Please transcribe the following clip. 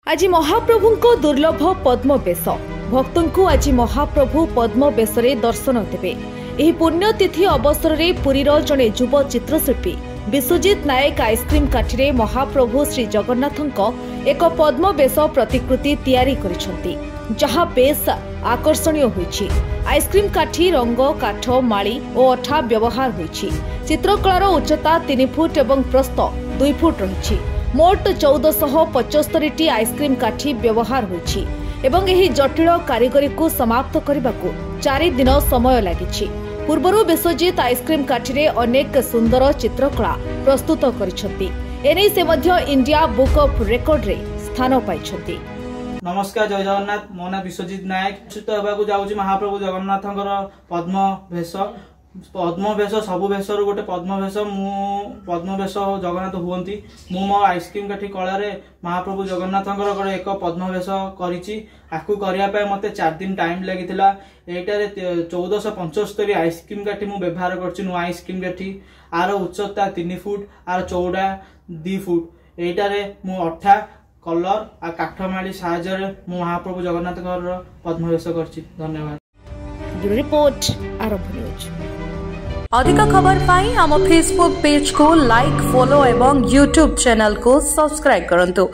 आज महाप्रभु दुर्लभ पद्म बेश भक्तों को आज महाप्रभु पद्म बेशरे दर्शन देवे। यह पुण्यतिथि अवसर में पुरीर जड़े युव चित्रशिल्पी विश्वजित नायक आइसक्रीम काठी महाप्रभु श्री जगन्नाथों एक पद्म बेश प्रतिकृति तैयारी करिसेंती, जहाँ बेस आकर्षणीय होईछि। आइसक्रीम काठी रंग काठ माली और अठा व्यवहार होईछि। चित्रकलार उच्चता 3 फुट और प्रस्थ 2 फुट रही। मोट 1475 आइसक्रीम काठी व्यवहार होईछि एवं एही जटिल कारीगरी को समाप्त करने को 4 दिन समय लगी। पूर्वरु विश्वजित आइसक्रीम काठी अनेक सुंदर चित्रकला प्रस्तुत करिसेंती। एने से मध्य इंडिया बुक ऑफ रेकॉर्ड रे स्थान पाइछंती। नमस्कार, जय जगन्नाथ। मो ना विश्वजित नायक चित होगा जाऊँ महाप्रभु जगन्नाथंकर पद्म भेष। पद्म भेष सबु भेष गोटे पद्म भेष पद्म भेष जगन्नाथ हुंती। मो आइसक्रीम काठी कला महाप्रभु जगन्नाथंकर एक पद्म भेष करने मत 4 दिन टाइम लगी। एटारे 1475 आइसक्रीम काठी मु व्यवहार कर नुआ आइसक्रीम काठी। आर उच्चता 3 फुट, आर चौड़ा 2 फुट। एटारे मु अठा कलर आ काठमाड़ी साहाय्य महाप्रभु जगन्नाथ पद्म भेष कर। धन्यवाद। रिपोर्ट आरंभ न्यूज। अधिक खबर पाई आम फेसबुक पेज को लाइक, फॉलो एवं यूट्यूब चैनल को सब्सक्राइब करंतु।